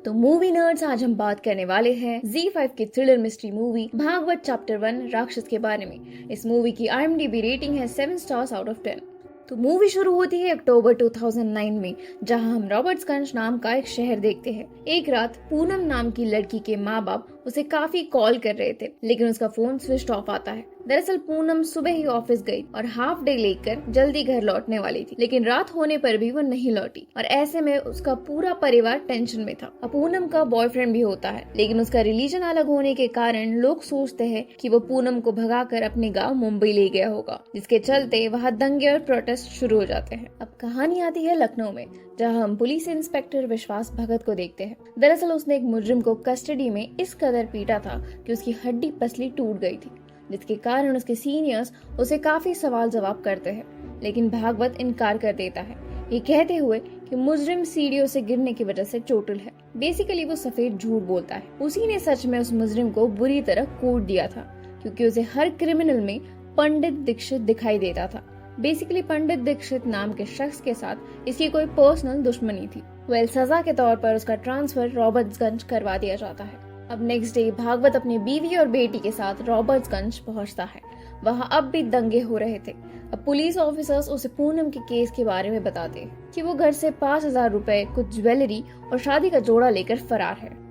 तो movie nerds, आज हम बात करने वाले हैं ZEE5 की thriller mystery movie Bhagwat chapter 1 Rakshas के बारे में। इस मूवी की IMDb रेटिंग है 7 स्टार्स आउट ऑफ 10। तो मूवी शुरू होती है अक्टूबर 2009 में, जहां हम रॉबर्ट्सगंज नाम का एक शहर देखते हैं। एक रात पूनम नाम की लड़की के माँ बाप उसे काफी कॉल कर रहे थे, लेकिन उसका फोन स्विच ऑफ आता है। दरअसल पूनम सुबह ही ऑफिस गई और हाफ डे लेकर जल्दी घर लौटने वाली थी, लेकिन रात होने पर भी वो नहीं लौटी और ऐसे में उसका पूरा परिवार टेंशन में था। अब पूनम का बॉयफ्रेंड भी होता है, लेकिन उसका रिलीजन अलग होने के कारण लोग सोचते हैं कि वो पूनम को भगाकर अपने गांव मुंबई ले गया होगा, जिसके चलते वहाँ दंगे और प्रोटेस्ट शुरू हो जाते हैं। अब कहानी आती है लखनऊ में, जहां हम पुलिस इंस्पेक्टर विश्वास भगत को देखते हैं। दरअसल उसने एक मुजरिम को कस्टडी में इस कदर पीटा था कि उसकी हड्डी पसली टूट गई थी, जिसके कारण उसके सीनियर्स उसे काफी सवाल जवाब करते हैं, लेकिन भागवत इनकार कर देता है, ये कहते हुए कि मुजरिम सीढ़ियों से गिरने की वजह से चोटिल है। बेसिकली वो सफेद झूठ बोलता है। उसी ने सच में उस मुजरिम को बुरी तरह कूट दिया था, क्योंकि उसे हर क्रिमिनल में पंडित दीक्षित दिखाई देता था। बेसिकली पंडित दीक्षित नाम के शख्स के साथ इसकी कोई पर्सनल दुश्मनी थी। सजा के तौर पर उसका ट्रांसफर रॉबर्ट्सगंज करवा दिया जाता है। अब नेक्स्ट डे भागवत अपनी बीवी और बेटी के साथ रॉबर्ट्सगंज पहुंचता है। वहां अब भी दंगे हो रहे थे। अब पुलिस ऑफिसर्स उसे पूनम के केस के बारे में बताते हैं कि वो घर से 5,000 रुपए, कुछ ज्वेलरी और शादी का जोड़ा लेकर फरार है।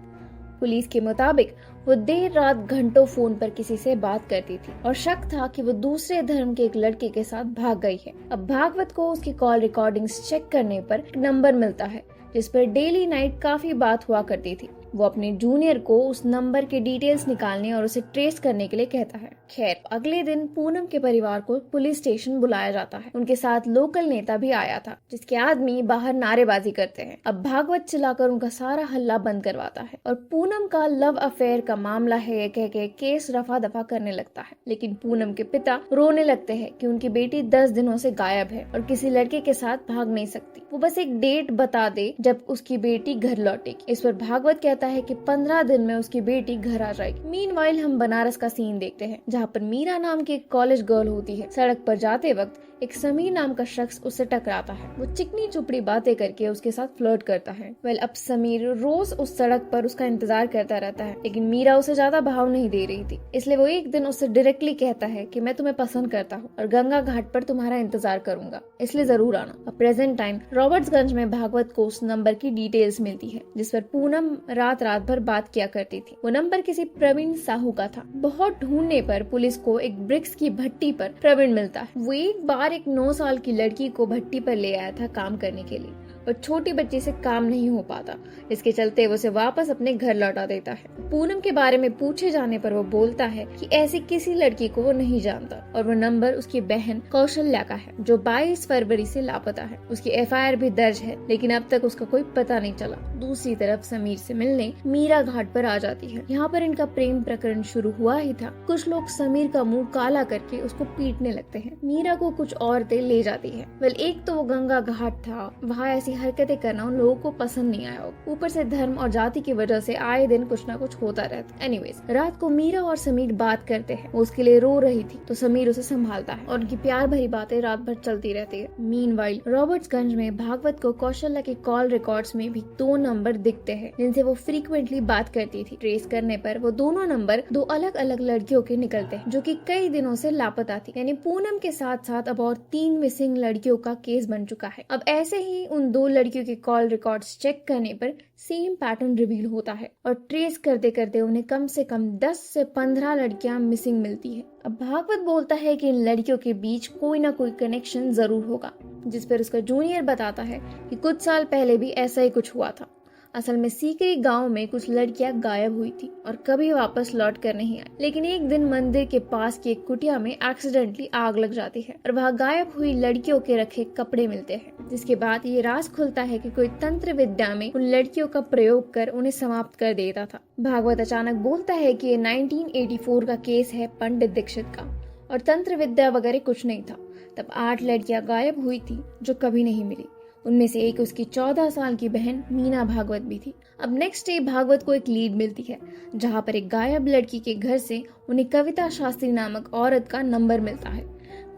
पुलिस के मुताबिक वो देर रात घंटों फोन पर किसी से बात करती थी और शक था कि वो दूसरे धर्म के एक लड़के के साथ भाग गई है। अब भागवत को उसकी कॉल रिकॉर्डिंग्स चेक करने पर एक नंबर मिलता है, जिस पर डेली नाइट काफी बात हुआ करती थी। वो अपने जूनियर को उस नंबर के डिटेल्स निकालने और उसे ट्रेस करने के लिए कहता है। खैर, अगले दिन पूनम के परिवार को पुलिस स्टेशन बुलाया जाता है। उनके साथ लोकल नेता भी आया था, जिसके आदमी बाहर नारेबाजी करते हैं। अब भागवत चिल्लाकर उनका सारा हल्ला बंद करवाता है और पूनम का लव अफेयर का मामला है ये कह के केस रफा दफा करने लगता है। लेकिन पूनम के पिता रोने लगते हैं कि उनकी बेटी 10 दिनों से गायब है और किसी लड़के के साथ भाग नहीं सकती। वो बस एक डेट बता दे जब उसकी बेटी घर लौटेगी। इस पर भागवत कहता है कि 15 दिन में उसकी बेटी घर आ जाएगी। मीनवाइल हम बनारस का सीन देखते हैं, जहाँ पर मीरा नाम की एक कॉलेज गर्ल होती है। सड़क पर जाते वक्त एक समीर नाम का शख्स उससे टकराता है। वो चिकनी चुपड़ी बातें करके उसके साथ फ्लर्ट करता है। अब समीर रोज उस सड़क पर उसका इंतजार करता रहता है, लेकिन मीरा उसे ज्यादा भाव नहीं दे रही थी। इसलिए वो एक दिन उससे डायरेक्टली कहता है कि मैं तुम्हें पसंद करता हूँ और गंगा घाट पर तुम्हारा इंतजार करूंगा, इसलिए जरूर आना। अब प्रेजेंट टाइम रॉबर्ट्सगंज में भागवत को उस नंबर की डिटेल्स मिलती है, जिस पर पूनम रात भर बात किया करती थी। वो नंबर किसी प्रवीण साहू का था। बहुत ढूंढने पर पुलिस को एक ब्रिक्स की भट्टी पर प्रवीण मिलता है। वो एक बार एक 9 साल की लड़की को भट्टी पर ले आया था काम करने के लिए, और छोटी बच्ची से काम नहीं हो पाता, इसके चलते वो उसे वापस अपने घर लौटा देता है। पूनम के बारे में पूछे जाने पर वो बोलता है कि ऐसी किसी लड़की को वो नहीं जानता और वो नंबर उसकी बहन कौशल्या का है, जो 22 फरवरी से लापता है। उसकी FIR भी दर्ज है, लेकिन अब तक उसका कोई पता नहीं चला। दूसरी तरफ समीर से मिलने मीरा घाट पर आ जाती है। यहाँ पर इनका प्रेम प्रकरण शुरू हुआ ही था। कुछ लोग समीर का मुंह काला करके उसको पीटने लगते हैं। मीरा को कुछ औरतें ले जाती है। एक तो वो गंगा घाट था, वहाँ ऐसी हरकतें करना उन लोगों को पसंद नहीं आया। ऊपर से धर्म और जाति की वजह से आए दिन कुछ ना कुछ होता रहता। एनीवेज, रात को मीरा और समीर बात करते हैं। वो उसके लिए रो रही थी, तो समीर उसे संभालता है और उनकी प्यार भरी बातें रात भर चलती रहती है। मीनवाइल रॉबर्ट्सगंज में भागवत को कौशल्या के कॉल रिकॉर्ड्स में भी 2 नंबर दिखते हैं, जिनसे वो फ्रीक्वेंटली बात करती थी। ट्रेस करने पर वो दोनों नंबर 2 अलग अलग लड़कियों के निकलते हैं, जो कि कई दिनों से लापता थी। यानी पूनम के साथ साथ अब और 3 मिसिंग लड़कियों का केस बन चुका है। अब ऐसे ही उन 2 लड़कियों के कॉल रिकॉर्ड्स चेक करने पर सेम पैटर्न रिवील होता है और ट्रेस करते करते उन्हें कम से कम 10 से 15 लड़कियां मिसिंग मिलती है। अब भागवत बोलता है कि इन लड़कियों के बीच कोई ना कोई कनेक्शन जरूर होगा, जिस पर उसका जूनियर बताता है कि कुछ साल पहले भी ऐसा ही कुछ हुआ था। असल में सीकरी गांव में कुछ लड़कियां गायब हुई थी और कभी वापस लौट कर नहीं आई। लेकिन एक दिन मंदिर के पास की एक कुटिया में एक्सीडेंटली आग लग जाती है और वहां गायब हुई लड़कियों के रखे कपड़े मिलते हैं, जिसके बाद ये राज खुलता है कि कोई तंत्र विद्या में उन लड़कियों का प्रयोग कर उन्हें समाप्त कर देता था। भागवत अचानक बोलता है कि ये 1984 का केस है पंडित दीक्षित का, और तंत्र विद्या वगैरह कुछ नहीं था। तब 8 लड़कियां गायब हुई थी जो कभी नहीं मिली। उनमें से एक उसकी 14 साल की बहन मीना भागवत भी थी। अब नेक्स्ट डे भागवत को एक लीड मिलती है, जहां पर एक गायब लड़की के घर से उन्हें कविता शास्त्री नामक औरत का नंबर मिलता है।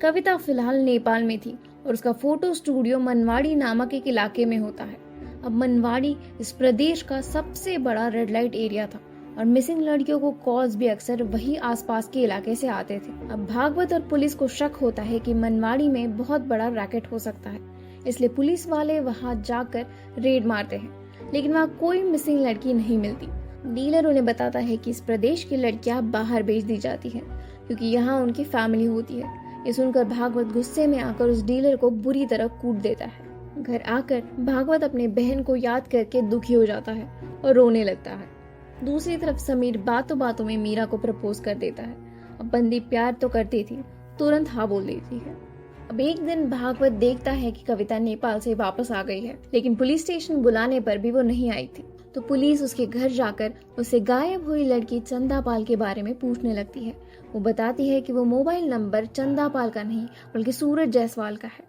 कविता फिलहाल नेपाल में थी और उसका फोटो स्टूडियो मनवाड़ी नामक एक इलाके में होता है। अब मनवाड़ी इस प्रदेश का सबसे बड़ा रेड लाइट एरिया था और मिसिंग लड़कियों को कॉल्स भी अक्सर वही आसपास के इलाके से आते थे। अब भागवत और पुलिस को शक होता है कि मनवाड़ी में बहुत बड़ा रैकेट हो सकता है, इसलिए पुलिस वाले वहां जाकर रेड मारते हैं, लेकिन वहां कोई मिसिंग लड़की नहीं मिलती। डीलर उन्हें बताता है कि इस प्रदेश की लड़कियां बाहर भेज दी जाती हैं क्योंकि यहाँ उनकी फैमिली होती है। ये सुनकर भागवत गुस्से में आकर उस डीलर को बुरी तरह कूट देता है। घर आकर भागवत अपने बहन को याद करके दुखी हो जाता है और रोने लगता है। दूसरी तरफ समीर बातों बातों में मीरा को प्रपोज कर देता है। अब बंदी प्यार तो करती थी, तुरंत हाँ बोल देती है। अब एक दिन भागवत देखता है कि कविता नेपाल से वापस आ गई है, लेकिन पुलिस स्टेशन बुलाने पर भी वो नहीं आई थी। तो पुलिस उसके घर जाकर उससे गायब हुई लड़की चंदा पाल के बारे में पूछने लगती है। वो बताती है कि वो मोबाइल नंबर चंदा पाल का नहीं बल्कि सूरज जायसवाल का है।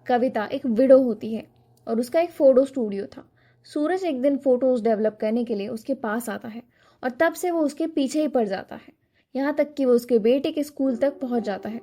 कविता एक विडो होती है और उसका एक फोटो स्टूडियो था। सूरज एक दिन फोटोज डेवलप करने के लिए उसके पास आता है और तब से वो उसके पीछे ही पड़ जाता है, यहाँ तक कि वो उसके बेटे के स्कूल तक पहुंच जाता है।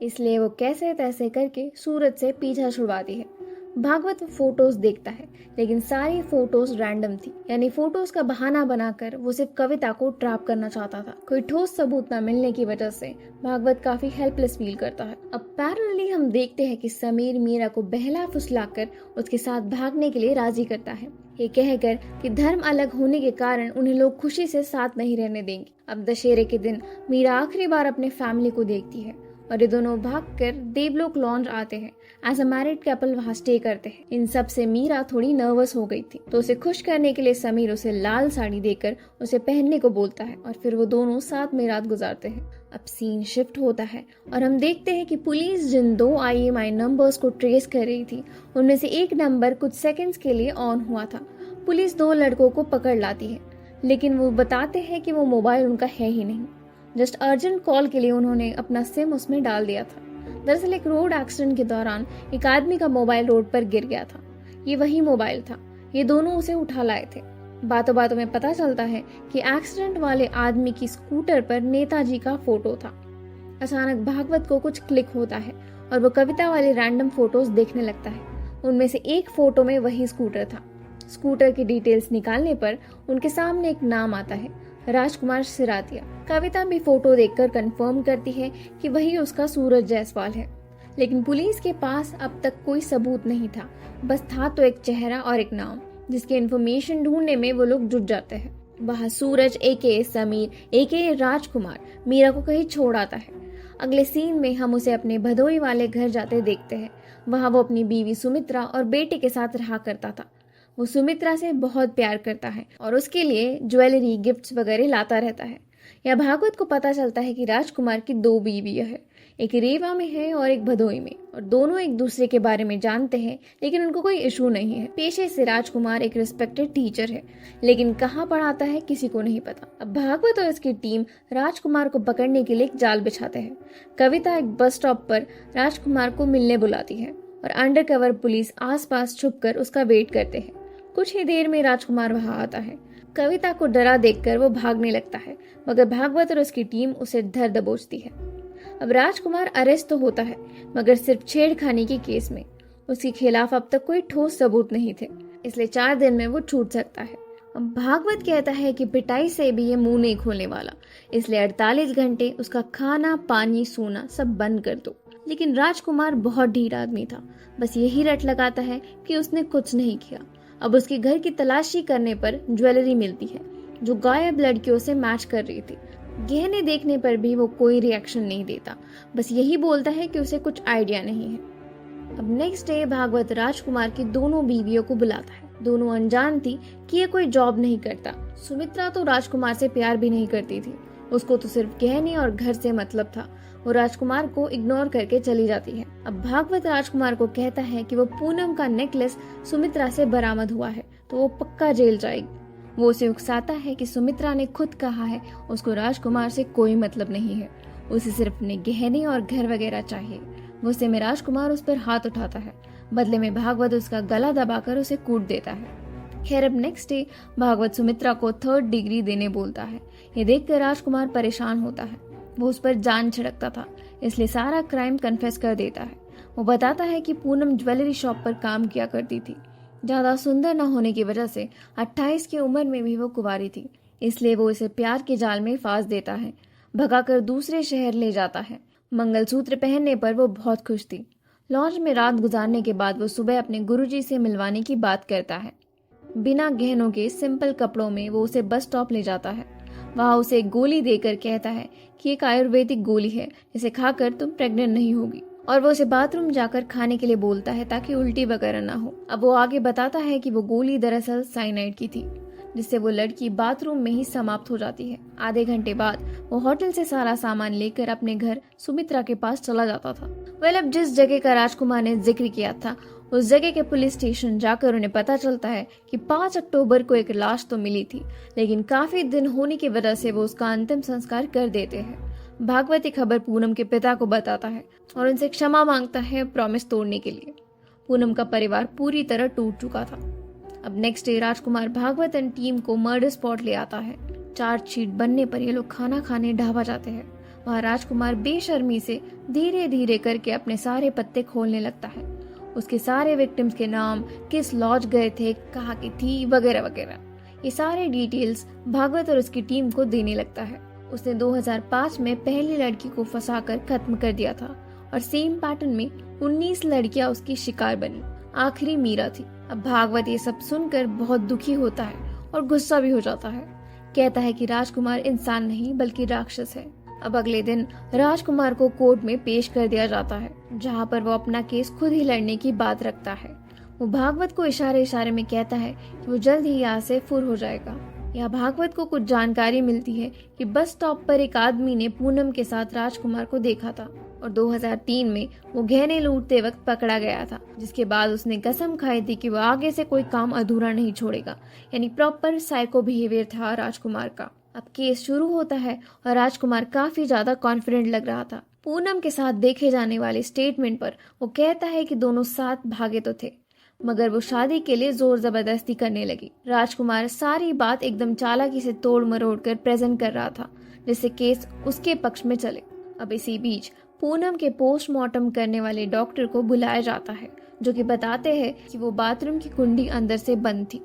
इसलिए वो कैसे तैसे करके सूरज से पीछा छुड़वाती है। भागवत फोटोज देखता है, लेकिन सारी फोटोज रैंडम थी, यानी फोटोज का बहाना बनाकर वो सिर्फ कविता को ट्रैप करना चाहता था। कोई ठोस सबूत न मिलने की वजह से भागवत काफी हेल्पलेस फील करता है। अब पैरेलली हम देखते हैं कि समीर मीरा को बहला फुसलाकर उसके साथ भागने के लिए राजी करता है, ये कहकर कि धर्म अलग होने के कारण उन्हें लोग खुशी से साथ नहीं रहने देंगे। अब दशहरे के दिन मीरा आखिरी बार अपने फैमिली को देखती है और ये दोनों भागकर देवलोक लॉन्च आते हैं। एज अ मैरिड कपल वहाँ स्टे करते हैं। इन सब से मीरा थोड़ी नर्वस हो गई थी, तो उसे खुश करने के लिए समीर उसे लाल साड़ी देकर उसे पहनने को बोलता है और फिर वो दोनों साथ में रात गुजारते हैं। अब सीन शिफ्ट होता है और हम देखते हैं कि पुलिस जिन 2 IMEI नंबर्स को ट्रेस कर रही थी, उनमें से एक नंबर कुछ सेकंड्स के लिए ऑन हुआ था। पुलिस 2 लड़कों को पकड़ लाती है, लेकिन वो बताते हैं कि वो मोबाइल उनका है ही नहीं। जस्ट अर्जेंट कॉल के लिए उन्होंने अपना सिम उसमें डाल दिया था। दरअसल एक रोड एक्सीडेंट के दौरान एक आदमी का मोबाइल रोड पर गिर गया था, ये वही मोबाइल था। ये दोनों उसे उठा लाए थे। बातों बातों में पता चलता है कि एक्सीडेंट वाले आदमी की स्कूटर पर नेताजी का फोटो था। अचानक भागवत को कुछ क्लिक होता है और वो कविता वाले रैंडम फोटोज देखने लगता है। उनमें से एक फोटो में वही स्कूटर था। स्कूटर की डिटेल्स निकालने पर उनके सामने एक नाम आता है, राजकुमार सिरातिया। कविता भी फोटो देखकर कंफर्म करती है कि वही उसका सूरज जायसवाल है, लेकिन पुलिस के पास अब तक कोई सबूत नहीं था। बस था तो एक चेहरा और एक नाम, जिसकी इन्फॉर्मेशन ढूंढने में वो लोग जुट जाते हैं। वहाँ सूरज AKA समीर AKA राजकुमार मीरा को कहीं छोड़ आता है। अगले सीन में हम उसे अपने भदोई वाले घर जाते देखते हैं। वहाँ वो अपनी बीवी सुमित्रा और बेटे के साथ रहा करता था। वो सुमित्रा से बहुत प्यार करता है और उसके लिए ज्वेलरी गिफ्ट्स वगैरह लाता रहता है। यह भागवत को पता चलता है कि राजकुमार की 2 बीवियां हैं, एक रेवा में है और एक भदोई में, और दोनों एक दूसरे के बारे में जानते हैं, लेकिन उनको कोई इशू नहीं है। पेशे से राजकुमार एक रिस्पेक्टेड टीचर है, लेकिन कहाँ पढ़ाता है किसी को नहीं पता। अब भागवत और इसकी टीम राजकुमार को पकड़ने के लिए एक जाल बिछाते हैं। कविता एक बस स्टॉप पर राजकुमार को मिलने बुलाती है और अंडरकवर पुलिस आसपास छुपकर उसका वेट करते हैं। कुछ ही देर में राजकुमार वहां आता है। कविता को डरा देखकर वो भागने लगता है, मगर भागवत और उसकी टीम उसे धर दबोचती है। अब राजकुमार अरेस्ट तो होता है, मगर सिर्फ छेड़खानी के केस में। उसके खिलाफ अब तक कोई ठोस सबूत नहीं थे, इसलिए 4 दिन में वो छूट सकता है। अब भागवत कहता है कि पिटाई से भी ये मुंह नहीं खोलने वाला, इसलिए 48 घंटे उसका खाना पानी सोना सब बंद कर दो। लेकिन राजकुमार बहुत ढीठ आदमी था, बस यही रट लगाता है कि उसने कुछ नहीं किया। अब उसके घर की तलाशी करने पर ज्वेलरी मिलती है जो गायब लड़कियों से मैच कर रही थी। गहने देखने पर भी वो कोई रिएक्शन नहीं देता, बस यही बोलता है कि उसे कुछ आइडिया नहीं है। अब नेक्स्ट डे भागवत राजकुमार की दोनों बीवियों को बुलाता है। दोनों अनजान थी कि ये कोई जॉब नहीं करता। सुमित्रा तो राजकुमार से प्यार भी नहीं करती थी, उसको तो सिर्फ गहने और घर से मतलब था। वो राजकुमार को इग्नोर करके चली जाती है। अब भागवत राजकुमार को कहता है कि वो पूनम का नेकलेस सुमित्रा से बरामद हुआ है तो वो पक्का जेल जाएगी। वो उसे उकसाता है कि सुमित्रा ने खुद कहा है उसको राजकुमार से कोई मतलब नहीं है, उसे सिर्फ अपने गहने और घर वगैरह चाहिए। गुस्से में राजकुमार उस पर हाथ उठाता है। बदले में भागवत उसका गला दबाकर उसे कूट देता है। खैर अब नेक्स्ट डे भागवत सुमित्रा को 3rd डिग्री देने बोलता है। ये देखकर राजकुमार परेशान होता है। वो उस पर जान छिड़कता था, इसलिए सारा क्राइम कन्फेस कर देता है। वो बताता है कि पूनम ज्वेलरी शॉप पर काम किया करती थी। ज्यादा सुंदर न होने की वजह से 28 की उम्र में भी वो कुंवारी थी, इसलिए वो इसे प्यार के जाल में फांस देता है, भगाकर दूसरे शहर ले जाता है। मंगलसूत्र पहनने पर वो बहुत खुश थी। लॉज में रात गुजारने के बाद वो सुबह अपने गुरुजी से मिलवाने की बात करता है। बिना गहनों के सिंपल कपड़ों में वो उसे बस स्टॉप ले जाता है। वहाँ उसे एक गोली देकर कहता है कि एक आयुर्वेदिक गोली है, इसे खाकर तुम प्रेग्नेंट नहीं होगी, और वो उसे बाथरूम जाकर खाने के लिए बोलता है ताकि उल्टी वगैरह ना हो। अब वो आगे बताता है कि वो गोली दरअसल साइनाइड की थी, जिससे वो लड़की बाथरूम में ही समाप्त हो जाती है। आधे घंटे बाद वो होटल से सारा सामान लेकर अपने घर सुमित्रा के पास चला जाता था। अब जिस जगह का राजकुमार ने जिक्र किया था, उस जगह के पुलिस स्टेशन जाकर उन्हें पता चलता है कि 5 अक्टूबर को एक लाश तो मिली थी, लेकिन काफी दिन होने की वजह से वो उसका अंतिम संस्कार कर देते हैं। भागवत ये खबर पूनम के पिता को बताता है और उनसे क्षमा मांगता है प्रॉमिस तोड़ने के लिए। पूनम का परिवार पूरी तरह टूट चुका था। अब next day Rajkumar Bhagwat and team को मर्डर स्पॉट ले आता है। चार्जशीट बनने पर ये लोग खाना खाने ढाबा जाते हैं। वहाँ राजकुमार बेशर्मी से धीरे धीरे करके अपने सारे पत्ते खोलने लगता है। उसके सारे विक्टिम्स के नाम, किस लॉज गए थे, कहाँ की थी, वगैरह वगैरह, ये सारे डिटेल्स भागवत और उसकी टीम को देने लगता है। उसने 2005 में पहली लड़की को फंसाकर खत्म कर दिया था और सेम पैटर्न में 19 लड़कियां उसकी शिकार बनी। आखिरी मीरा थी। अब भागवत ये सब सुनकर बहुत दुखी होता है और गुस्सा भी हो जाता है। कहता है कि राजकुमार इंसान नहीं बल्कि राक्षस है। अब अगले दिन राजकुमार को कोर्ट में पेश कर दिया जाता है, जहाँ पर वो अपना केस खुद ही लड़ने की बात रखता है। वो भागवत को इशारे इशारे में कहता है कि वो जल्द ही यहाँ से फुर हो जाएगा। यहाँ भागवत को कुछ जानकारी मिलती है कि बस स्टॉप पर एक आदमी ने पूनम के साथ राजकुमार को देखा था और 2003 में वो गहने लूटते वक्त पकड़ा गया था, जिसके बाद उसने कसम खाई थी कि वो आगे से कोई काम अधूरा नहीं छोड़ेगा। यानी प्रॉपर साइको बिहेवियर था राजकुमार का। अब केस शुरू होता है और राजकुमार काफी ज्यादा कॉन्फिडेंट लग रहा था। पूनम के साथ देखे जाने वाले स्टेटमेंट पर वो कहता है कि दोनों साथ भागे तो थे, मगर वो शादी के लिए जोर जबरदस्ती करने लगी। राजकुमार सारी बात एकदम चालाकी से तोड़ मरोड़ कर प्रेजेंट कर रहा था, जिससे केस उसके पक्ष में चले। अब इसी बीच पूनम के पोस्टमार्टम करने वाले डॉक्टर को बुलाया जाता है, जो कि बताते हैं कि वो बाथरूम की कुंडी अंदर से बंद थी।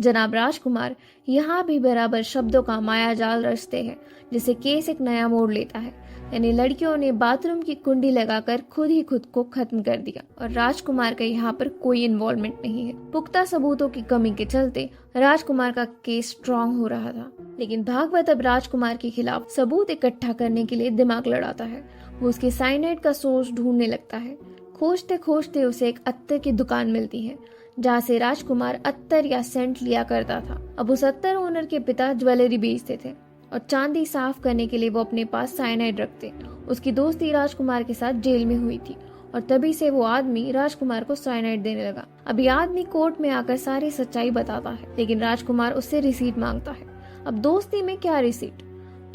जनाब राजकुमार यहाँ भी बराबर शब्दों का माया जाल रचते हैं, जिससे केस एक नया मोड़ लेता है। यानी लड़कियों ने बाथरूम की कुंडी लगाकर खुद ही खुद को खत्म कर दिया और राजकुमार का यहाँ पर कोई इन्वॉल्वमेंट नहीं है। पुख्ता सबूतों की कमी के चलते राजकुमार का केस स्ट्रॉन्ग हो रहा था, लेकिन भागवत अब राजकुमार के खिलाफ सबूत इकट्ठा करने के लिए दिमाग लड़ाता है। वो उसके साइनाइड का सोर्स ढूंढने लगता है। खोजते खोजते उसे एक अत्तर की दुकान मिलती है, जहाँ से राजकुमार अत्तर या सेंट लिया करता था। अब उस अत्तर ओनर के पिता ज्वेलरी बेचते थे और चांदी साफ करने के लिए वो अपने पास साइनाइड रखते। उसकी दोस्ती राजकुमार के साथ जेल में हुई थी और तभी से वो आदमी राजकुमार को साइनाइड देने लगा। अब ये आदमी कोर्ट में आकर सारी सच्चाई बताता है, लेकिन राजकुमार उससे रिसीट मांगता है। अब दोस्ती में क्या रिसीट,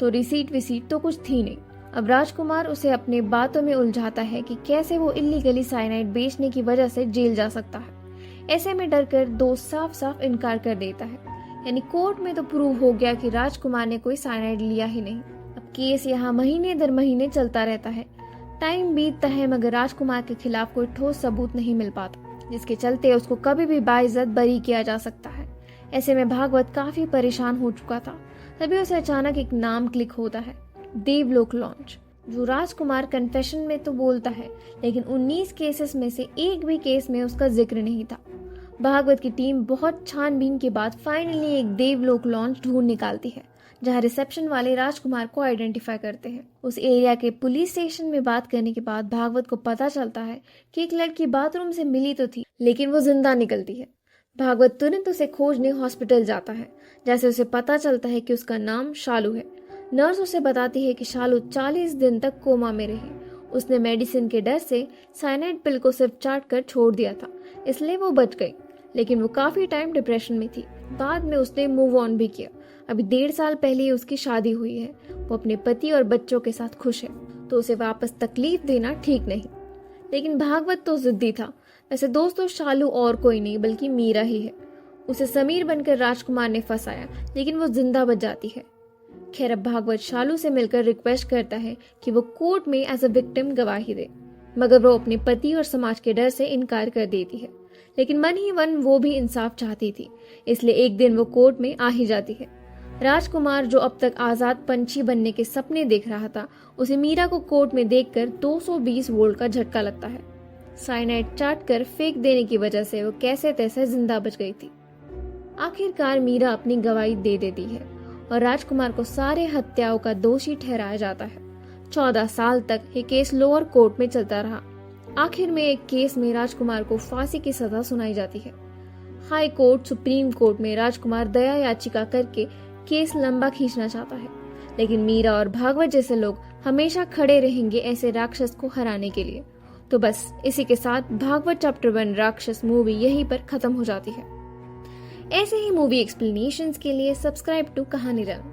तो रिसीट विसीट तो कुछ थी नहीं। अब राजकुमार उसे अपने बातों में उलझाता है कि कैसे वो इल्लीगली साइनाइड बेचने की वजह से जेल जा सकता है। ऐसे में डरकर दोस्त साफ साफ इनकार कर देता है। यानी कोर्ट में तो प्रूव हो गया कि राजकुमार ने कोई साइनाइड लिया ही नहीं। अब केस यहाँ महीने दर महीने चलता रहता है। टाइम बीतता है, मगर राजकुमार के खिलाफ कोई ठोस सबूत नहीं मिल पाता, जिसके चलते उसको कभी भी बाइज्जत बरी किया जा सकता है। ऐसे में भागवत काफी परेशान हो चुका था। तभी उसे अचानक एक नाम क्लिक होता है, देवलोक लॉन्च, जो राजकुमार कन्फेशन में तो बोलता है, लेकिन 19 केसेस में से एक भी केस में उसका जिक्र नहीं था। भागवत की टीम बहुत छानबीन के बाद फाइनली एक देवलोक लॉन्च ढूंढ निकालती है, जहां रिसेप्शन वाले राजकुमार को आइडेंटिफाई करते हैं। उस एरिया के पुलिस स्टेशन में बात करने के बाद भागवत को पता चलता है कि एक लड़की बाथरूम से मिली तो थी, लेकिन वो जिंदा निकलती है। भागवत तुरंत उसे खोजने हॉस्पिटल जाता है। जैसे उसे पता चलता है कि उसका नाम शालू है। नर्स उसे बताती है कि शालू 40 दिन तक कोमा में रही। उसने मेडिसिन के डर से साइनाइड पिल को सिर्फ चाट कर छोड़ दिया था, इसलिए वो बच गई, लेकिन वो काफी टाइम डिप्रेशन में थी। बाद में उसने मूव ऑन भी किया। अभी 1.5 साल पहले ही उसकी शादी हुई है। वो अपने पति और बच्चों के साथ खुश है, तो उसे वापस तकलीफ देना ठीक नहीं। लेकिन भागवत तो जिद्दी था। वैसे दोस्तों, शालू और कोई नहीं बल्कि मीरा ही है। उसे समीर बनकर राजकुमार ने फंसाया, लेकिन वो जिंदा बच जाती है। खैर, अब भागवत शालू से मिलकर रिक्वेस्ट करता है कि वो कोर्ट में एज अ विक्टिम गवाही दे, मगर वो अपने पति और समाज के डर से इनकार कर देती है। लेकिन मन ही मन वो भी इंसाफ चाहती थी, इसलिए एक दिन वो कोर्ट में आ ही जाती है। राजकुमार जो अब तक आजाद पंछी बनने के सपने देख रहा था, उसे मीरा को कोर्ट में देखकर 220 वोल्ट का झटका लगता है। साइनाइड चाट कर फेंक देने की वजह से वो कैसे तैसे जिंदा बच गई थी। आखिरकार मीरा अपनी गवाही दे देती है और राजकुमार को सारे हत्याओं का दोषी ठहराया जाता है। 14 साल तक ये केस लोअर कोर्ट में चलता रहा। आखिर में एक केस में राजकुमार को फांसी की सजा सुनाई जाती है। हाई कोर्ट, सुप्रीम कोर्ट में राजकुमार दया याचिका करके केस लंबा खींचना चाहता है, लेकिन मीरा और भागवत जैसे लोग हमेशा खड़े रहेंगे ऐसे राक्षस को हराने के लिए। तो बस इसी के साथ भागवत चैप्टर 1 राक्षस मूवी यहीं पर खत्म हो जाती है। ऐसे ही मूवी एक्सप्लेनेशंस के लिए सब्सक्राइब टू कहानी रन।